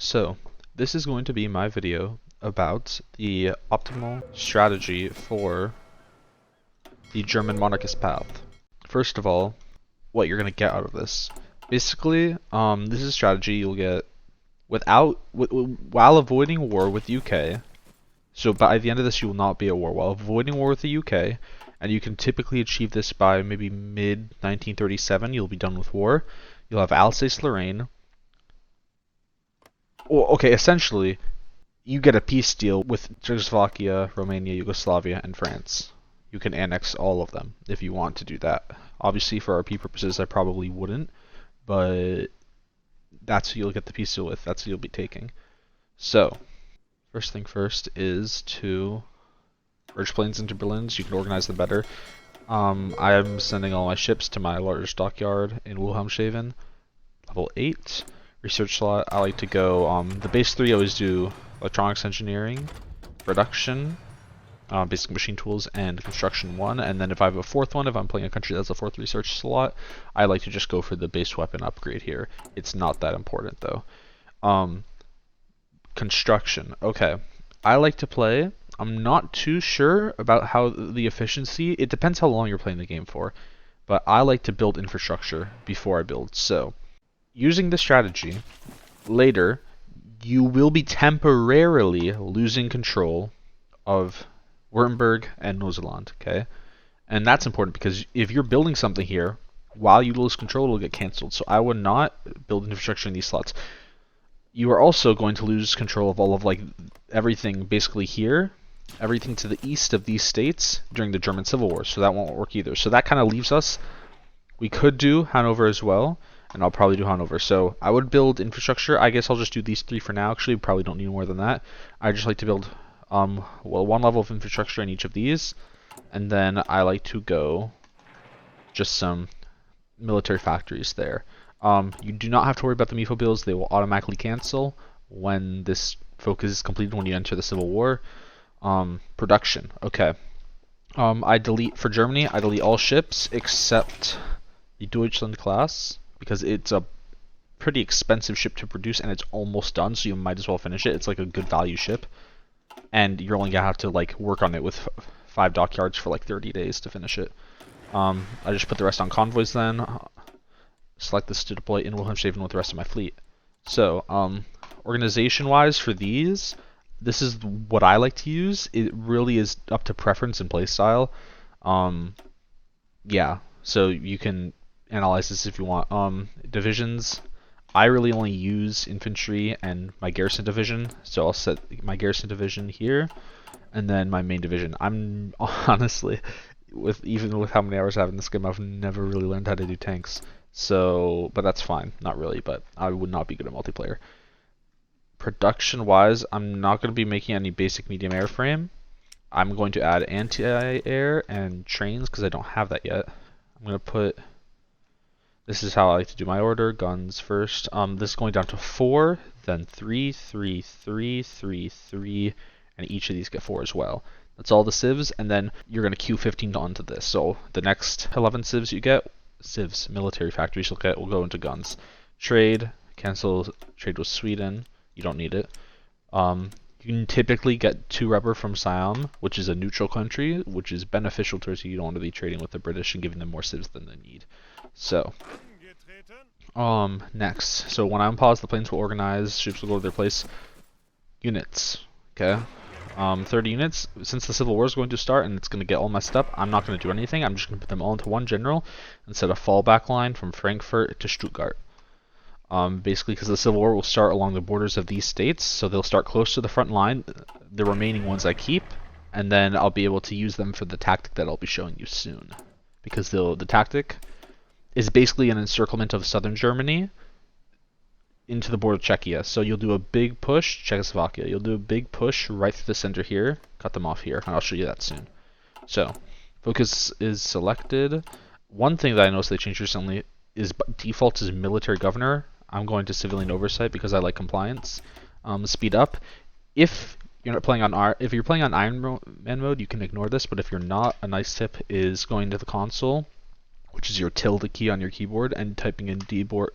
So, this is going to be my video about the optimal strategy for the German monarchist path. First of all, what you're going to get out of this. Basically, this is a strategy you'll get while avoiding war with the UK. So by the end of this, you will not be at war while avoiding war with the UK, and you can typically achieve this by maybe mid-1937. You'll be done with war. You'll have Alsace-Lorraine. Well, okay, essentially, you get a peace deal with Czechoslovakia, Romania, Yugoslavia, and France. You can annex all of them if you want to do that. Obviously, for RP purposes, I probably wouldn't, but that's who you'll get the peace deal with. That's who you'll be taking. So, first thing first is to merge planes into Berlins. You can organize them better. I'm sending all my ships to my largest dockyard in Wilhelmshaven, level 8. Research slot, I like to go, the base 3 I always do electronics engineering, production, basic machine tools, and construction 1, and then if I have a 4th one, if I'm playing a country that's a 4th research slot, I like to just go for the base weapon upgrade here. It's not that important though. Construction, okay. I like to play, I'm not too sure about how the efficiency, it depends how long you're playing the game for, but I like to build infrastructure before I build, so using this strategy, later, you will be temporarily losing control of Württemberg and Neuseeland, okay? And that's important because if you're building something here, while you lose control, it'll get cancelled. So I would not build infrastructure in these slots. You are also going to lose control of all of like everything basically here, everything to the east of these states during the German Civil War, so that won't work either. So that kind of leaves us, we could do Hanover as well, and I'll probably do Hanover. So I would build infrastructure. I guess I'll just do these 3 for now. Actually, probably don't need more than that. I just like to build well, 1 level of infrastructure in each of these, and then I like to go just some military factories there. You do not have to worry about the MIFO bills. They will automatically cancel when this focus is completed, when you enter the Civil War. Production, okay. I delete, for Germany, I delete all ships except the Deutschland class, because it's a pretty expensive ship to produce and it's almost done, so you might as well finish it. It's like a good value ship, and you're only gonna have to like work on it with 5 dockyards for like 30 days to finish it. I just put the rest on convoys then. Select this to deploy in Wilhelmshaven with the rest of my fleet. So, organization wise for these, this is what I like to use. It really is up to preference and playstyle. Yeah, so you can analyze this if you want. Divisions, I really only use infantry and my garrison division, so I'll set my garrison division here, and then my main division. I'm honestly, even with how many hours I have in this game, I've never really learned how to do tanks. So, but that's fine, not really, but I would not be good at multiplayer. Production wise, I'm not going to be making any basic medium airframe. I'm going to add anti-air and trains because I don't have that yet. I'm going to put, this is how I like to do my order, guns first. This is going down to 4, then 3, 3, 3, 3, 3, and each of these get 4 as well. That's all the civs, and then you're going to queue 15 onto this. So the next 11 civs you get, civs, military factories you'll get, will go into guns. Trade, cancel trade with Sweden, you don't need it. You can typically get 2 rubber from Siam, which is a neutral country, which is beneficial towards you. You don't want to be trading with the British and giving them more civs than they need. So, next. So when I unpause, the planes will organize, ships will go to their place. Units, okay? 30 units. Since the Civil War is going to start and it's going to get all messed up, I'm not going to do anything. I'm just going to put them all into one general and set a fallback line from Frankfurt to Stuttgart. Basically because the Civil War will start along the borders of these states, so they'll start close to the front line. The remaining ones I keep, and then I'll be able to use them for the tactic that I'll be showing you soon. Because the tactic is basically an encirclement of southern Germany into the border of Czechia. So you'll do a big push, Czechoslovakia. You'll do a big push right through the center here, cut them off here, and I'll show you that soon. So, focus is selected. One thing that I noticed they changed recently is default is military governor. I'm going to civilian oversight because I like compliance. Speed up. If you're not playing on if you're playing on Iron Man mode, you can ignore this. But if you're not, a nice tip is going to the console, which is your tilde key on your keyboard, and typing in debug_smooth.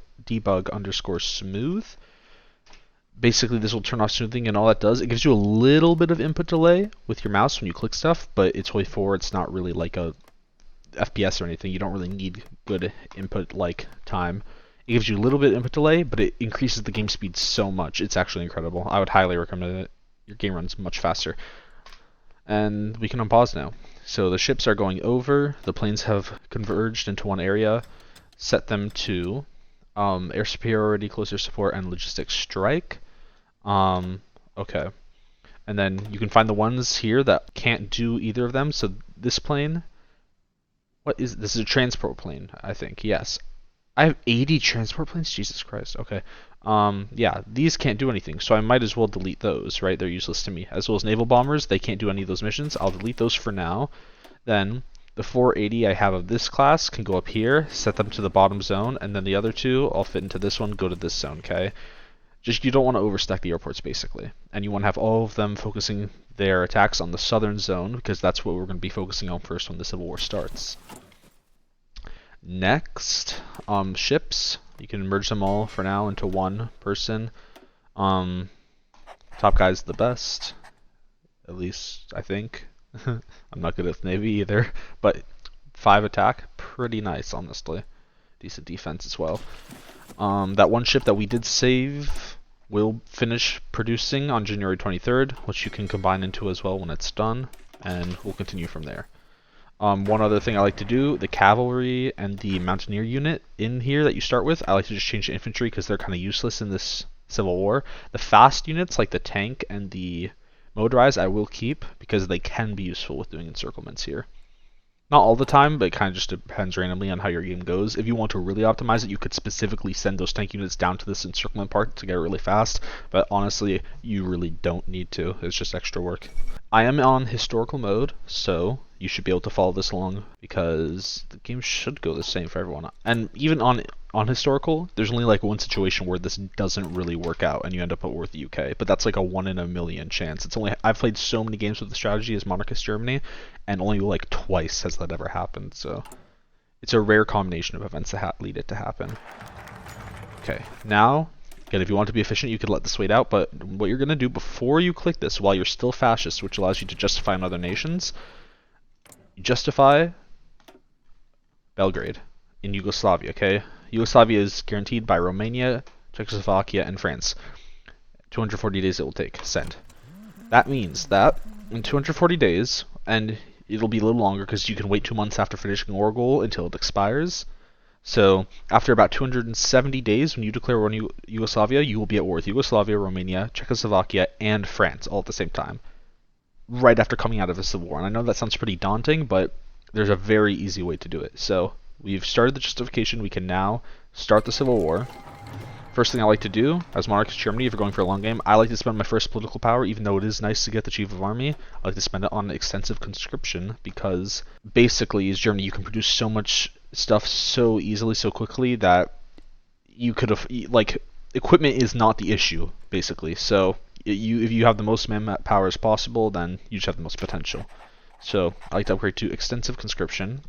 Basically, this will turn off smoothing, and all that does, it gives you a little bit of input delay with your mouse when you click stuff, but it's Hoi4. It's not really like a FPS or anything. You don't really need good input like time. It gives you a little bit of input delay, but it increases the game speed so much. It's actually incredible. I would highly recommend it. Your game runs much faster. And we can unpause now. So the ships are going over. The planes have converged into one area. Set them to air superiority, close air support, and logistics strike. Okay. And then you can find the ones here that can't do either of them. So this plane, this is a transport plane, I think. Yes. I have 80 transport planes? Jesus Christ. Okay. Yeah, these can't do anything, so I might as well delete those, right? They're useless to me. As well as naval bombers, they can't do any of those missions. I'll delete those for now. Then the 480 I have of this class can go up here, set them to the bottom zone, and then the other two, I'll fit into this one, go to this zone, okay? Just you don't want to overstack the airports, basically. And you want to have all of them focusing their attacks on the southern zone, because that's what we're going to be focusing on first when the Civil War starts. Next, ships. You can merge them all for now into one person. Top guy's the best, at least I think. I'm not good at Navy either, but 5 attack, pretty nice, honestly. Decent defense as well. That one ship that we did save will finish producing on January 23rd, which you can combine into as well when it's done, and we'll continue from there. One other thing I like to do, the cavalry and the mountaineer unit in here that you start with, I like to just change to infantry because they're kind of useless in this Civil War. The fast units, like the tank and the motorized, I will keep because they can be useful with doing encirclements here. Not all the time, but it kind of just depends randomly on how your game goes. If you want to really optimize it, you could specifically send those tank units down to this encirclement part to get it really fast, but honestly, you really don't need to. It's just extra work. I am on historical mode, so you should be able to follow this along because the game should go the same for everyone. And even on historical, there's only like one situation where this doesn't really work out and you end up at war with the UK, but that's like a 1 in a million chance. I've played so many games with the strategy as monarchist Germany, and only like twice has that ever happened. So it's a rare combination of events that lead it to happen. Okay, now again, if you want to be efficient, you could let this wait out, but what you're going to do before you click this, while you're still fascist, which allows you to justify in other nations, you justify Belgrade in Yugoslavia, okay? Yugoslavia is guaranteed by Romania, Czechoslovakia, and France. 240 days it will take. Send. That means that in 240 days, and it'll be a little longer because you can wait 2 months after finishing war goal until it expires. So after about 270 days, when you declare war on Yugoslavia, you will be at war with Yugoslavia, Romania, Czechoslovakia, and France all at the same time, right after coming out of a civil war. And I know that sounds pretty daunting, but there's a very easy way to do it. So we've started the justification. We can now start the Civil War. First thing I like to do, as monarchist Germany, if you're going for a long game, I like to spend my first political power, even though it is nice to get the chief of army, I like to spend it on extensive conscription, because basically, as Germany, you can produce so much stuff so easily, so quickly, that you could have, like, equipment is not the issue, basically. So if you have the most manpower as possible, then you just have the most potential. So I like to upgrade to extensive conscription.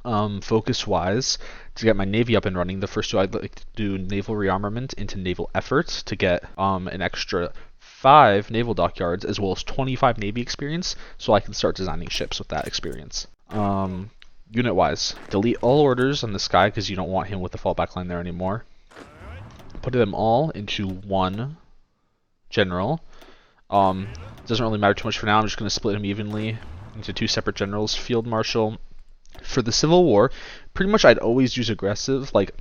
Focus-wise, to get my navy up and running, the first two I'd like to do naval rearmament into naval efforts to get an extra 5 naval dockyards as well as 25 navy experience, so I can start designing ships with that experience. Unit-wise, delete all orders on this guy because you don't want him with the fallback line there anymore. Put them all into one general. Doesn't really matter too much for now. I'm just going to split him evenly into 2 separate generals. Field Marshal. For the Civil War, pretty much I'd always use aggressive. Like,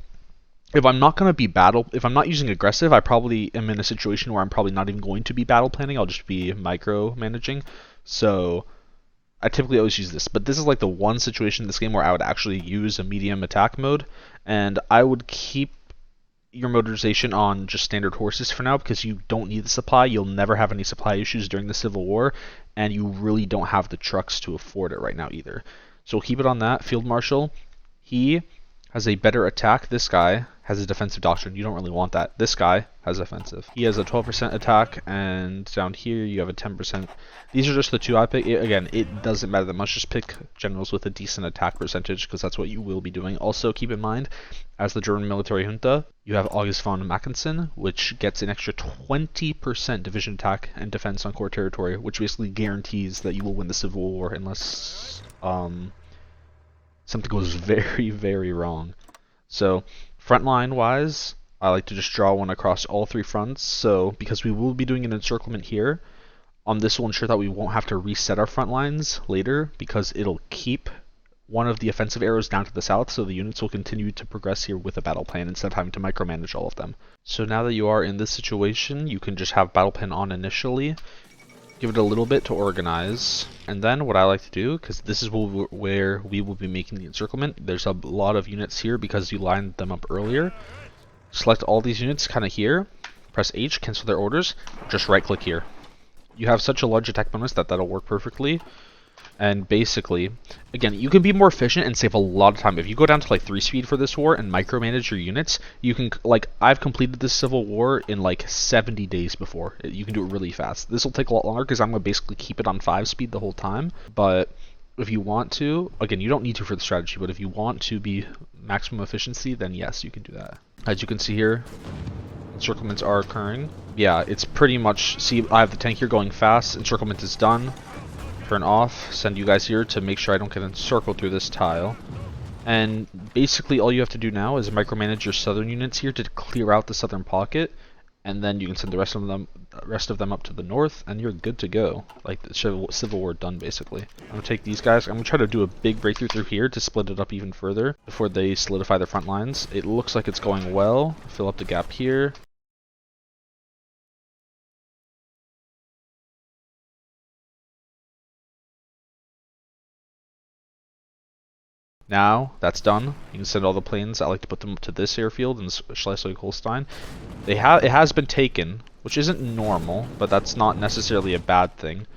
if I'm not using aggressive, I probably am in a situation where I'm probably not even going to be battle planning. I'll just be micromanaging. So I typically always use this. But this is like the one situation in this game where I would actually use a medium attack mode, and I would keep your motorization on just standard horses for now because you don't need the supply. You'll never have any supply issues during the Civil War, and you really don't have the trucks to afford it right now either. So we'll keep it on that. Field Marshal, he has a better attack. This guy has a defensive doctrine. You don't really want that. This guy has offensive. He has a 12% attack, and down here you have a 10%. These are just the two I pick. Again, it doesn't matter that much. Just pick generals with a decent attack percentage, because that's what you will be doing. Also, keep in mind, as the German military junta, you have August von Mackensen, which gets an extra 20% division attack and defense on core territory, which basically guarantees that you will win the Civil War unless something goes very, very wrong. So, frontline wise, I like to just draw one across all three fronts. So, because we will be doing an encirclement here, this will ensure that we won't have to reset our front lines later, because it'll keep one of the offensive arrows down to the south, so the units will continue to progress here with a battle plan instead of having to micromanage all of them. So now that you are in this situation, you can just have battle plan on initially, give it a little bit to organize, and then what I like to do, because this is where we will be making the encirclement, there's a lot of units here because you lined them up earlier. Select all these units kind of here, press H, cancel their orders, just right click here. You have such a large attack bonus that that'll work perfectly. And basically, again, you can be more efficient and save a lot of time. If you go down to like 3 speed for this war and micromanage your units, you can, like, I've completed this Civil War in like 70 days before. You can do it really fast. This will take a lot longer because I'm going to basically keep it on 5 speed the whole time. But if you want to, again, you don't need to for the strategy, but if you want to be maximum efficiency, then yes, you can do that. As you can see here, encirclements are occurring. Yeah, it's pretty much, see, I have the tank here going fast, encirclement is done. Turn off, send you guys here to make sure I don't get encircled through this tile. And basically all you have to do now is micromanage your southern units here to clear out the southern pocket, and then you can send the rest of them up to the north, and you're good to go. Like the Civil War done basically. I'm gonna take these guys, I'm gonna try to do a big breakthrough through here to split it up even further before they solidify their front lines. It looks like it's going well. Fill up the gap here. Now that's done, you can send all the planes. I like to put them up to this airfield in Schleswig-Holstein. It has been taken, which isn't normal, but that's not necessarily a bad thing.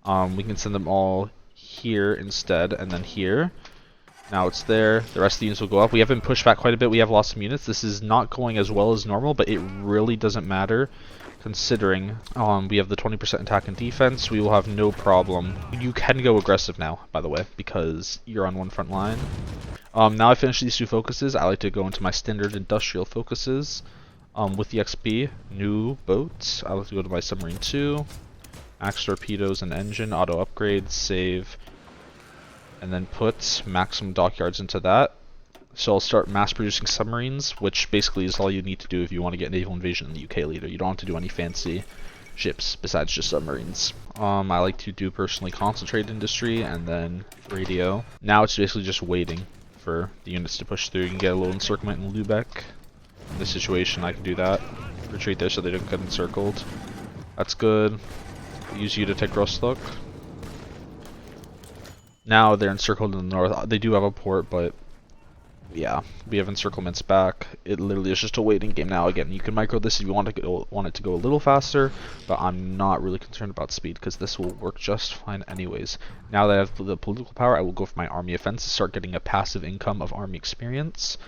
We can send them all here instead, and then here. Now it's there. The rest of the units will go up. We have been pushed back quite a bit. We have lost some units. This is not going as well as normal, but it really doesn't matter, considering we have the 20% attack and defense. We will have no problem. You can go aggressive now, by the way, because you're on one front line. Now I finished these two focuses. I like to go into my standard industrial focuses. With the XP, new boats. I like to go to my submarine 2, max torpedoes and engine, auto upgrades, save, and then put maximum dockyards into that. So I'll start mass producing submarines, which basically is all you need to do if you want to get naval invasion in the UK later. You don't have to do any fancy ships besides just submarines. I like to do personally concentrate industry and then radio. Now it's basically just waiting for the units to push through. You can get a little encirclement in Lubeck. In this situation I can do that. Retreat there so they don't get encircled. That's good. Use you to take Rostock. Now they're encircled in the north. They do have a port, but yeah, we have encirclements back. It literally is just a waiting game now. Again, you can micro this if you want it to go a little faster, but I'm not really concerned about speed because this will work just fine anyways. Now that I have the political power, I will go for my army offense to start getting a passive income of army experience.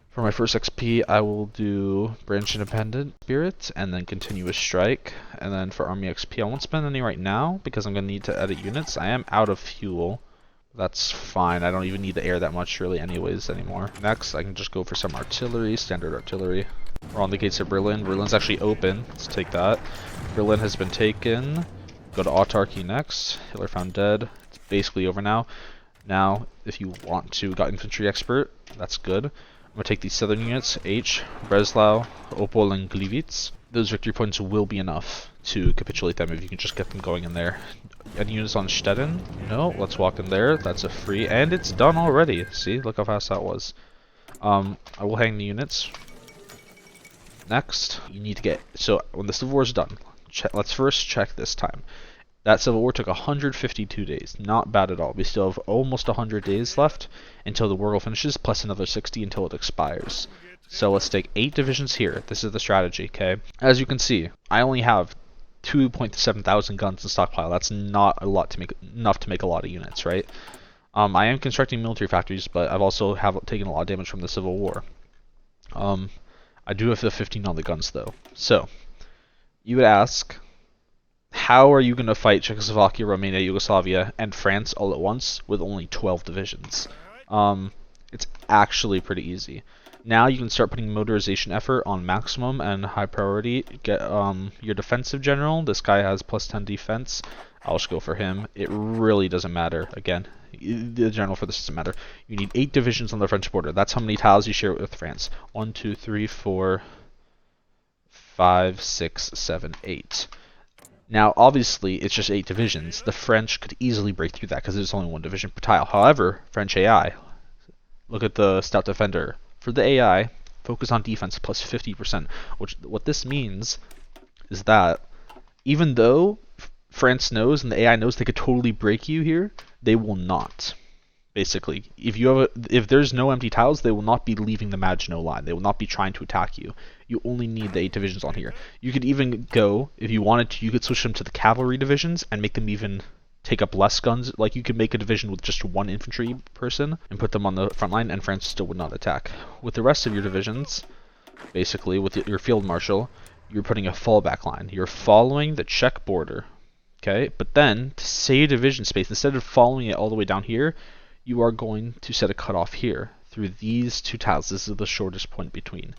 For my first XP, I will do branch independent spirit and then continuous strike. And then for army XP, I won't spend any right now because I'm going to need to edit units. I am out of fuel. That's fine. I don't even need to air that much really anyways anymore. Next, I can just go for some artillery, standard artillery. We're on the gates of Berlin. Berlin's actually open. Let's take that. Berlin has been taken. Go to autarky next. Hitler found dead. It's basically over now. Now, if you want to, got infantry expert. That's good. I'm going to take these southern units, H, Breslau, Opol, and Gliwice. Those victory points will be enough to capitulate them if you can just get them going in there. Any units on Stettin? No, let's walk in there. That's a free, and it's done already. See, look how fast that was. I will hang the units. Next, you need to get, so when the Civil War is done, let's first check this time. That Civil War took 152 days. Not bad at all. We still have almost 100 days left until the war finishes, plus another 60 until it expires. So let's take 8 divisions here. This is the strategy, okay? As you can see, I only have 2.7 thousand guns in stockpile. That's not a lot to make, enough to make a lot of units, right? I am constructing military factories, but I've also taken a lot of damage from the Civil War. Um, I do have the 15 on the guns though. So you would ask, how are you going to fight Czechoslovakia, Romania, Yugoslavia, and France all at once with only 12 divisions? It's actually pretty easy. Now you can start putting motorization effort on maximum and high priority. Get your defensive general. This guy has plus 10 defense. I'll just go for him. It really doesn't matter. Again, the general for this doesn't matter. You need 8 divisions on the French border. That's how many tiles you share with France. 1, 2, 3, 4, 5, 6, 7, 8. Now, obviously, it's just 8 divisions. The French could easily break through that because there's only 1 division per tile. However, French AI, look at the stout defender. For the AI, focus on defense plus 50%. Which what this means is that even though France knows and the AI knows they could totally break you here, they will not. Basically, if there's no empty tiles, they will not be leaving the Maginot Line. They will not be trying to attack you. You only need the 8 divisions on here. You could even go, if you wanted to, you could switch them to the cavalry divisions and make them even take up less guns. Like you could make a division with just 1 infantry person and put them on the front line, and France still would not attack. With the rest of your divisions, basically with your field marshal, you're putting a fallback line. You're following the Czech border. Okay, but then to save division space, instead of following it all the way down here, you are going to set a cutoff here through these 2 tiles. This is the shortest point between.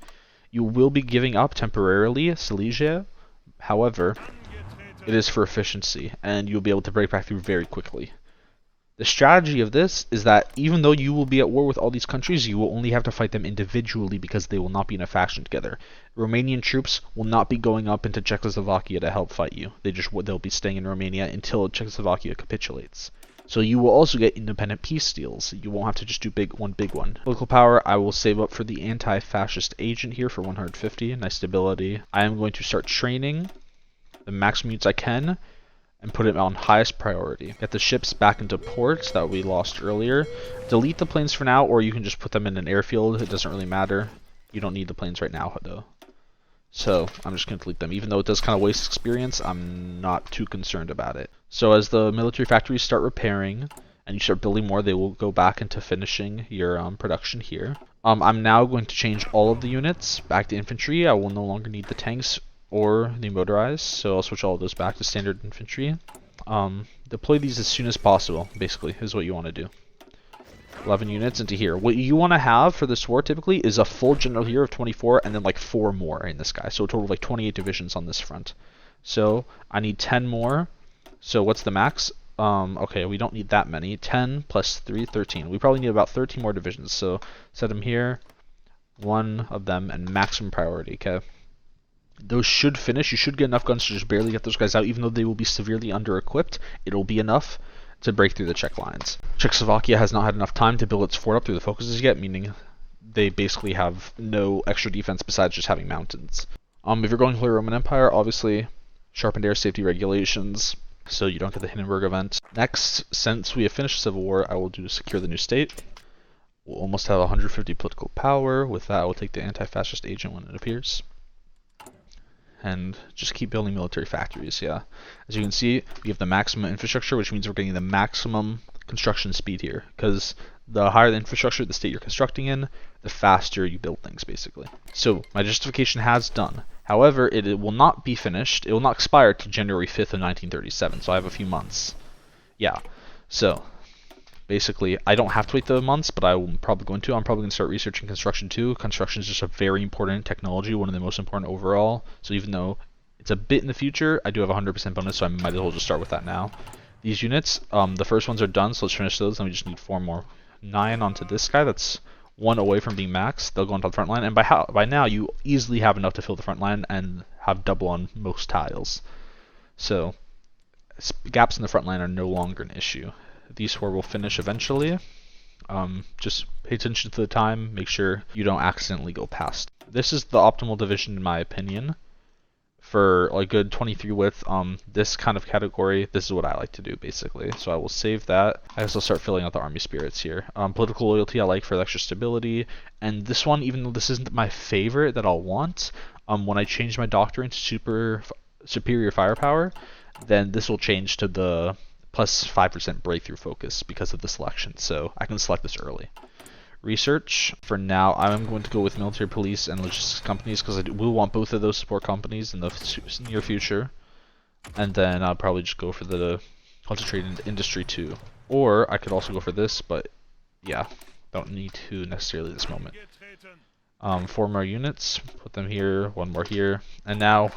You will be giving up temporarily Silesia. However, it is for efficiency, and you'll be able to break back through very quickly. The strategy of this is that even though you will be at war with all these countries, you will only have to fight them individually because they will not be in a faction together. Romanian troops will not be going up into Czechoslovakia to help fight you. They'll be staying in Romania until Czechoslovakia capitulates. So you will also get independent peace deals. You won't have to just do one big one. Political power, I will save up for the anti-fascist agent here for 150. Nice stability. I am going to start training the maximum units I can and put it on highest priority. Get the ships back into ports that we lost earlier. Delete the planes for now, or you can just put them in an airfield. It doesn't really matter. You don't need the planes right now, though. So I'm just going to delete them. Even though it does kind of waste experience, I'm not too concerned about it. So as the military factories start repairing and you start building more, they will go back into finishing your production here. I'm now going to change all of the units back to infantry. I will no longer need the tanks or the motorized, so I'll switch all of those back to standard infantry. Deploy these as soon as possible, basically, is what you want to do. 11 units into here. What you want to have for this war typically is a full general here of 24 and then like 4 more in this guy. So a total of like 28 divisions on this front. So I need 10 more. So what's the max? Okay, we don't need that many. 10 plus 3, 13. We probably need about 13 more divisions. So set them here. 1 of them and maximum priority, okay? Those should finish. You should get enough guns to just barely get those guys out. Even though they will be severely under-equipped, it'll be enough to break through the Czech lines. Czechoslovakia has not had enough time to build its fort up through the focuses yet, meaning they basically have no extra defense besides just having mountains. If you're going Holy Roman Empire, obviously sharpened air safety regulations, so you don't get the Hindenburg event. Next, since we have finished the Civil War, I will do secure the new state. We'll almost have 150 political power. With that, I will take the anti-fascist agent when it appears. And just keep building military factories, yeah. As you can see, we have the maximum infrastructure, which means we're getting the maximum construction speed here. Because the higher the infrastructure, the state you're constructing in, the faster you build things, basically. So, my justification has done. However, it will not be finished. It will not expire to January 5th of 1937, so I have a few months. Yeah, so basically, I don't have to wait the months, but I'm probably going to. I'm probably going to start researching construction too. Construction is just a very important technology, one of the most important overall. So even though it's a bit in the future, I do have a 100% bonus, so I might as well just start with that now. These units, the first ones are done, so let's finish those, and we just need 4 more. 9 onto this guy, that's 1 away from being maxed. They'll go onto the front line, and by now you easily have enough to fill the front line and have double on most tiles. So gaps in the front line are no longer an issue. These 4 will finish eventually. Just pay attention to the time, make sure you don't accidentally go past. This is the optimal division in my opinion. For a good 23 width, this kind of category, this is what I like to do basically. So I will save that. I guess I'll start filling out the army spirits here. Political loyalty I like for the extra stability. And this one, even though this isn't my favorite that I'll want, when I change my doctrine to superior firepower, then this will change to the plus 5% breakthrough focus because of the selection, so I can select this early. Research. For now, I'm going to go with military police and logistics companies because I will want both of those support companies in the near future. And then I'll probably just go for the concentrated industry too. Or I could also go for this, but yeah, don't need to necessarily at this moment. 4 more units, put them here, 1 more here, and now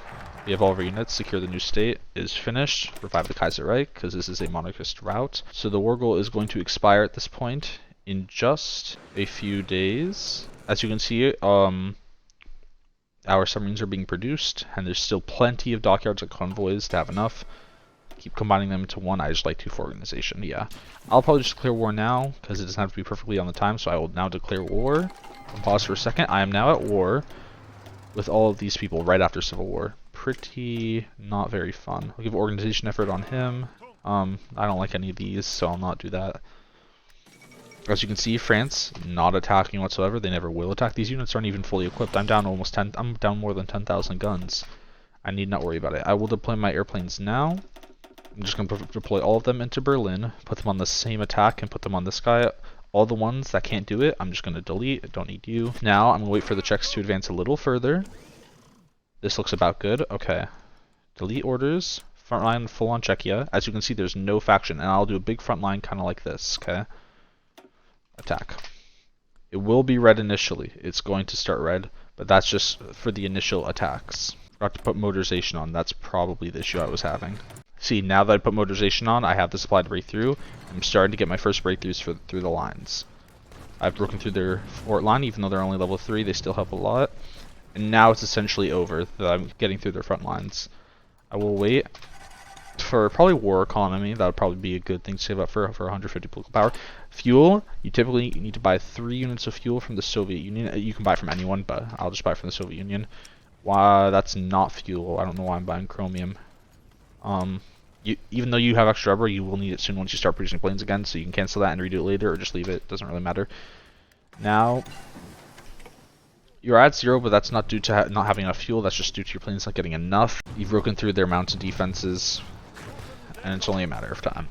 we have all of our units. Secure the new state is finished. Revive the Kaiserreich because this is a monarchist route. So the war goal is going to expire at this point in just a few days. As you can see, our submarines are being produced, and there's still plenty of dockyards and convoys to have enough. Keep combining them into one. I just like 2 for organization. Yeah, I'll probably just declare war now because it doesn't have to be perfectly on the time. So I will now declare war. Pause for a second. I am now at war with all of these people right after Civil War. Pretty not very fun. I'll give organization effort on him. I don't like any of these, so I'll not do that. As you can see, France not attacking whatsoever. They never will attack. These units aren't even fully equipped. I'm down almost 10. I'm down more than 10,000 guns. I need not worry about it. I will deploy my airplanes now. I'm just going to deploy all of them into Berlin, put them on the same attack, and put them on this guy. All the ones that can't do it, I'm just going to delete. I don't need you. Now, I'm going to wait for the Czechs to advance a little further. This looks about good. Okay. Delete orders. Front line full on Czechia. As you can see, there's no faction, and I'll do a big front line kind of like this, okay? Attack. It will be red initially. It's going to start red, but that's just for the initial attacks. Forgot to put motorization on. That's probably the issue I was having. See, now that I put motorization on, I have the supply to break through. I'm starting to get my first breakthroughs through the lines. I've broken through their fort line, even though they're only level 3, they still help a lot. And now it's essentially over that I'm getting through their front lines. I will wait for probably war economy. That would probably be a good thing to save up for 150 political power. Fuel, you typically need to buy 3 units of fuel from the Soviet Union. You can buy from anyone, but I'll just buy from the Soviet Union. Why, that's not fuel. I don't know why I'm buying chromium. Even though you have extra rubber, you will need it soon once you start producing planes again, so you can cancel that and redo it later, or just leave it. Doesn't really matter. Now, you're at 0, but that's not due to not having enough fuel. That's just due to your planes not getting enough. You've broken through their mountain defenses, and it's only a matter of time.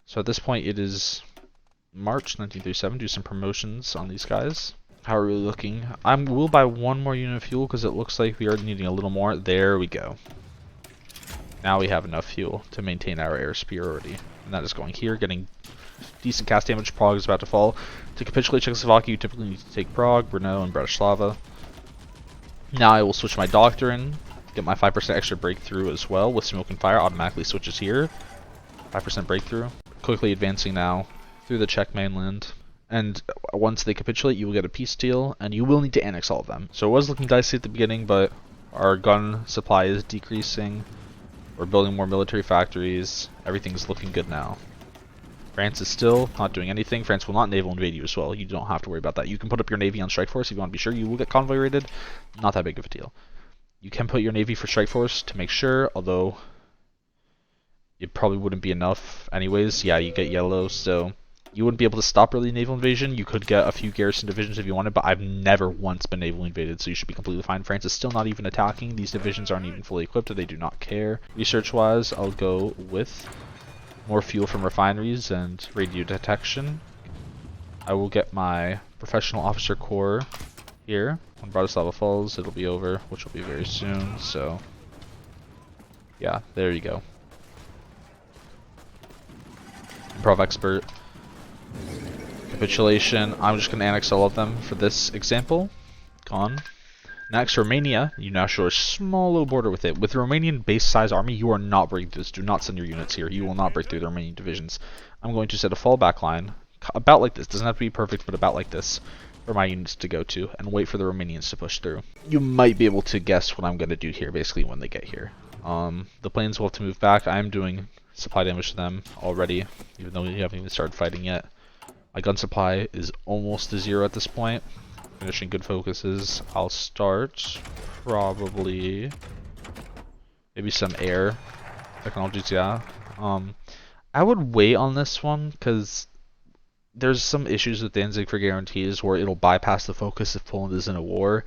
So at this point, it is March 1937. Do some promotions on these guys. How are we looking? I will buy 1 more unit of fuel because it looks like we are needing a little more. There we go. Now we have enough fuel to maintain our air superiority. And that is going here, getting decent cast damage. Prague is about to fall. To capitulate Czechoslovakia, you typically need to take Prague, Brno, and Bratislava. Now I will switch my doctrine, get my 5% extra breakthrough as well with smoke and fire. Automatically switches here. 5% breakthrough. Quickly advancing now through the Czech mainland. And once they capitulate, you will get a peace deal, and you will need to annex all of them. So it was looking dicey at the beginning, but our gun supply is decreasing. We're building more military factories. Everything's looking good now. France is still not doing anything. France will not naval invade you as well. You don't have to worry about that. You can put up your navy on strike force if you want to be sure. You will get convoy rated. Not that big of a deal. You can put your navy for strike force to make sure, although it probably wouldn't be enough anyways. Yeah, you get yellow, so you wouldn't be able to stop really naval invasion. You could get a few garrison divisions if you wanted, but I've never once been naval invaded, so you should be completely fine. France is still not even attacking. These divisions aren't even fully equipped. They do not care. Research-wise, I'll go with more fuel from refineries and radio detection. I will get my professional officer corps here. When Bratislava falls, it'll be over, which will be very soon, so yeah, there you go. Improv expert. Capitulation. I'm just going to annex all of them for this example. Gone. Next, Romania. You now show a small little border with it. With the Romanian base size army, you are not breaking through this. Do not send your units here. You will not break through the Romanian divisions. I'm going to set a fallback line about like this. Doesn't have to be perfect, but about like this for my units to go to and wait for the Romanians to push through. You might be able to guess what I'm going to do here basically when they get here. The planes will have to move back. I'm doing supply damage to them already, even though we haven't even started fighting yet. My gun supply is almost to 0 at this point. Finishing good focuses. I'll start probably maybe some air technologies, yeah. I would wait on this one because there's some issues with Danzig for guarantees where it'll bypass the focus if Poland is in a war.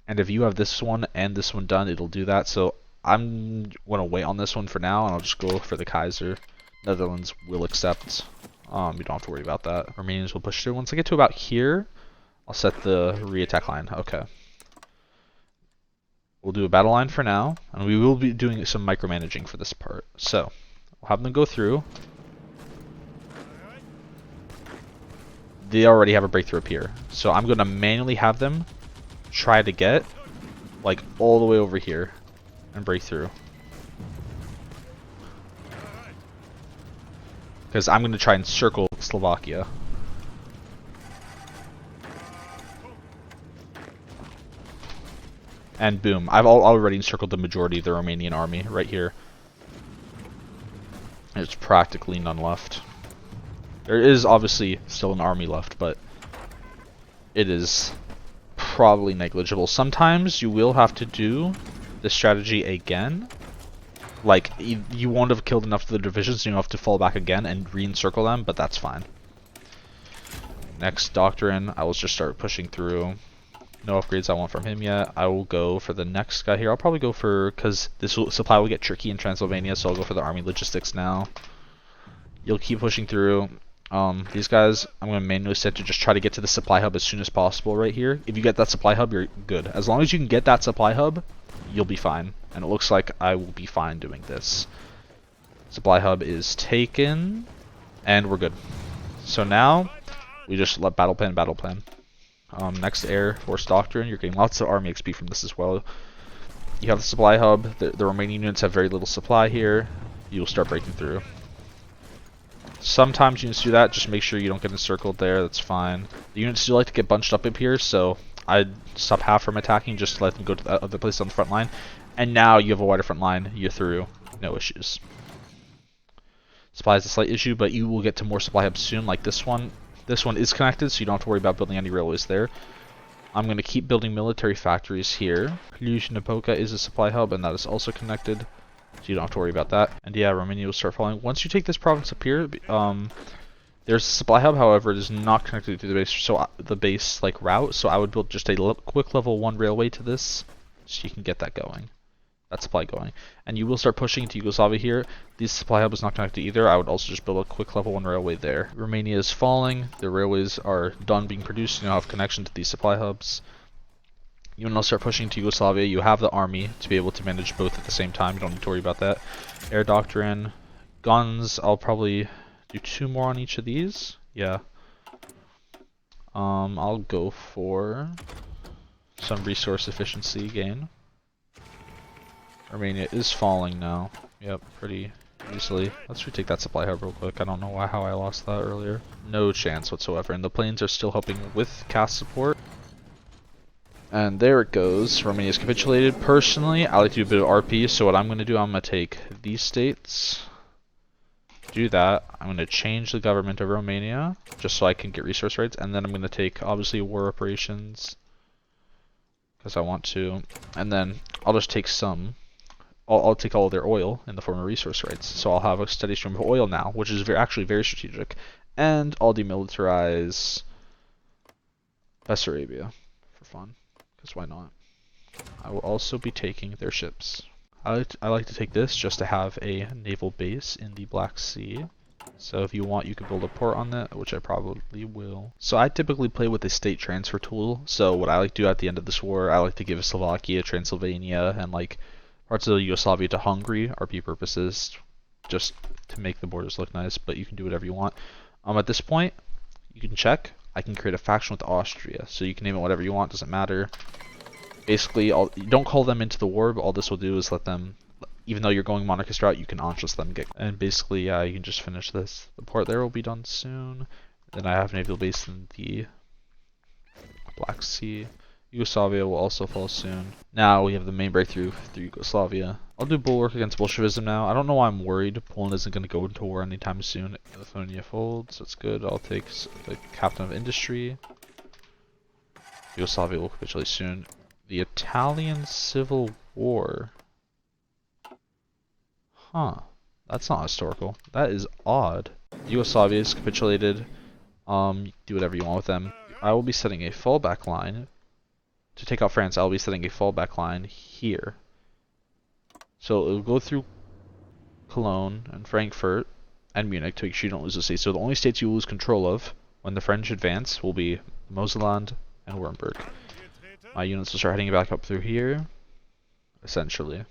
And if you have this one and this one done, it'll do that. So I'm going to wait on this one for now, and I'll just go for the Kaiser. Netherlands will accept. You don't have to worry about that. Romanians will push through. Once I get to about here, I'll set the re-attack line. Okay. We'll do a battle line for now, and we will be doing some micromanaging for this part. So, we'll have them go through. They already have a breakthrough up here. So I'm going to manually have them try to get, like, all the way over here and break through. Because I'm going to try and circle Slovakia. And boom, I've already encircled the majority of the Romanian army right here. There's practically none left. There is obviously still an army left, but it is probably negligible. Sometimes you will have to do this strategy again. Like, you won't have killed enough of the divisions, so you have to fall back again and re-encircle them, but that's fine. Next doctrine, I will just start pushing through. No upgrades I want from him yet. I will go for the next guy here. I'll probably go for, because this supply will get tricky in Transylvania, so I'll go for the army logistics now. You'll keep pushing through. These guys, I'm going to manually set to just try to get to the supply hub as soon as possible right here. If you get that supply hub, you're good. As long as you can get that supply hub, you'll be fine. And it looks like I will be fine doing this. Supply hub is taken, and we're good. So now, we just let battle plan. Next Air Force Doctrine, you're getting lots of army XP from this as well. You have the supply hub, the remaining units have very little supply here. You'll start breaking through. Sometimes units do that, just make sure you don't get encircled there, that's fine. The units do like to get bunched up here, so I'd stop half from attacking just to let them go to the other place on the front line. And now you have a wider front line, you're through, no issues. Supply is a slight issue, but you will get to more supply hubs soon, like this one. This one is connected, so you don't have to worry about building any railways there. I'm going to keep building military factories here. Cluj-Napoca is a supply hub, and that is also connected, so you don't have to worry about that. And yeah, Romania will start falling. Once you take this province up here, there's a supply hub, however, it is not connected to the base, so the base like route. So I would build just a quick level 1 railway to this, so you can get that going. That supply going, and you will start pushing into Yugoslavia here. This supply hub is not connected either. I would also just build a quick level 1 railway there. Romania is falling. The railways are done being produced. You now have connection to these supply hubs. You will now start pushing to Yugoslavia. You have the army to be able to manage both at the same time. You don't need to worry about that. Air Doctrine, guns. I'll probably do 2 more on each of these. Yeah. I'll go for some resource efficiency gain. Romania is falling now. Yep, pretty easily. Let's retake that supply hub real quick. I don't know how I lost that earlier. No chance whatsoever. And the planes are still helping with cast support. And there it goes. Romania's capitulated. Personally, I like to do a bit of RP, so what I'm going to do, I'm going to take these states. Do that. I'm going to change the government of Romania, just so I can get resource rights. And then I'm going to take, obviously, war reparations, because I want to. And then I'll just take some. I'll take all of their oil in the form of resource rights. So I'll have a steady stream of oil now, which is actually very strategic. And I'll demilitarize Bessarabia for fun, because why not? I will also be taking their ships. I like to take this just to have a naval base in the Black Sea. So if you want, you can build a port on that, which I probably will. So I typically play with a state transfer tool. So what I like to do at the end of this war, I like to give Slovakia, Transylvania, and like parts of Yugoslavia to Hungary, RP purposes, just to make the borders look nice, but you can do whatever you want. At this point, you can check. I can create a faction with Austria, so you can name it whatever you want, doesn't matter. Basically, don't call them into the war, but all this will do is let them, even though you're going monarchist route, you can Anschluss them. And basically, you can just finish this. The port there will be done soon. Then I have a naval base in the Black Sea. Yugoslavia will also fall soon. Now we have the main breakthrough through Yugoslavia. I'll do bulwark against Bolshevism now. I don't know why I'm worried. Poland isn't going to go into war anytime soon. Lithuania folds. That's good. I'll take the captain of industry. Yugoslavia will capitulate soon. The Italian Civil War. Huh. That's not historical. That is odd. Yugoslavia is capitulated. Do whatever you want with them. I will be setting a fallback line. To take out France, I'll be setting a fallback line here. So it will go through Cologne and Frankfurt, and Munich to make sure you don't lose the states. So the only states you lose control of when the French advance will be Moselland and Wurmberg. My units will start heading back up through here, essentially.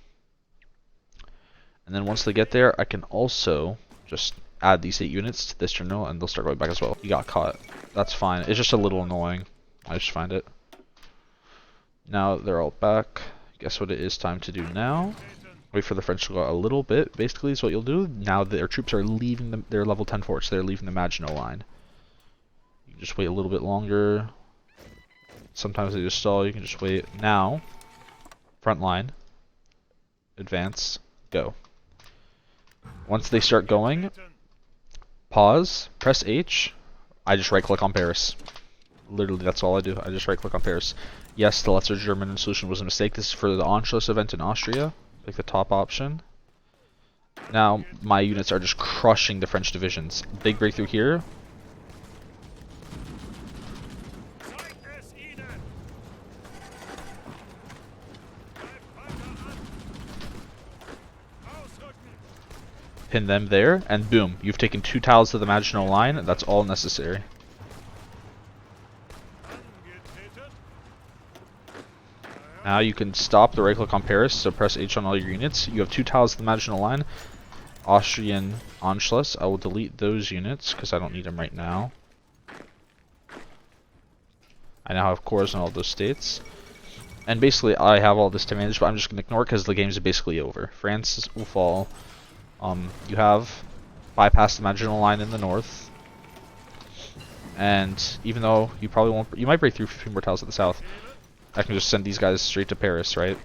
And then once they get there, I can also just add these 8 units to this terminal and they'll start going back as well. You got caught. That's fine. It's just a little annoying. I just find it. Now they're all back. Guess what it is time to do now? Wait for the French to go out a little bit, basically is what you'll do. Now their troops are leaving their level 10 forts, they're leaving the Maginot Line. You can just wait a little bit longer. Sometimes they just stall, you can just wait. Now, front line, advance, go. Once they start going, pause, press H, I just right click on Paris. Literally, that's all I do. I just right click on Paris. Yes, the lesser German solution was a mistake. This is for the Anschluss event in Austria. Pick the top option. Now, my units are just crushing the French divisions. Big breakthrough here. Pin them there, and boom, you've taken 2 tiles to the Maginot Line. That's all necessary. Now you can stop the right click on Paris, so press H on all your units. You have 2 tiles to the Maginot Line. Austrian Anschluss. I will delete those units because I don't need them right now. I now have cores in all those states. And basically I have all this to manage, but I'm just going to ignore it because the game is basically over. France will fall. You have bypassed the Maginot Line in the north. And even though you probably won't, you might break through a few more tiles at the south. I can just send these guys straight to Paris, right?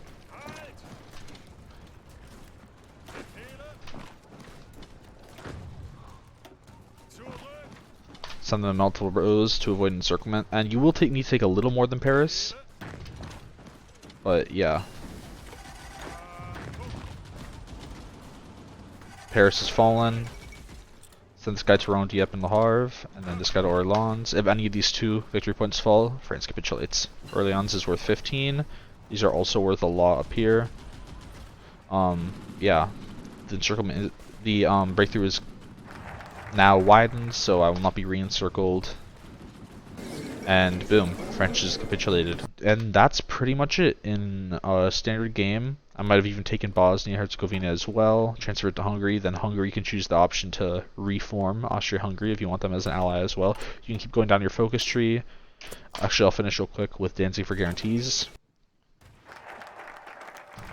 Send them multiple rows to avoid encirclement. And you will need to take a little more than Paris. But yeah. Paris has fallen. Send this guy to Rouen, Dieppe, and Le Havre, and then this guy to Orleans. If any of these 2 victory points fall, France capitulates. Orleans is worth 15. These are also worth a lot up here. Yeah, the encirclement, the breakthrough is now widened, so I will not be re-encircled. And boom, French is capitulated. And that's pretty much it in a standard game. I might have even taken Bosnia-Herzegovina as well, transfer it to Hungary, then Hungary can choose the option to reform Austria-Hungary if you want them as an ally as well. You can keep going down your focus tree. Actually, I'll finish real quick with Danzig for guarantees.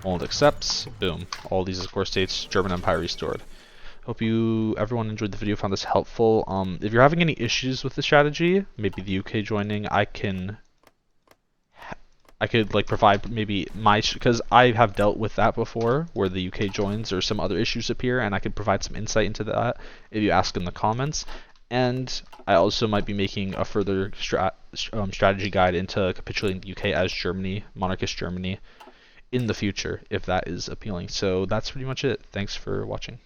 Mold accepts. Boom. All these core states, German Empire restored. Hope everyone enjoyed the video, found this helpful. If you're having any issues with the strategy, maybe the UK joining, I could like provide maybe because I have dealt with that before, where the UK joins or some other issues appear, and I could provide some insight into that if you ask in the comments. And I also might be making a further strategy guide into capitulating the UK as Germany, monarchist Germany, in the future, if that is appealing. So that's pretty much it. Thanks for watching.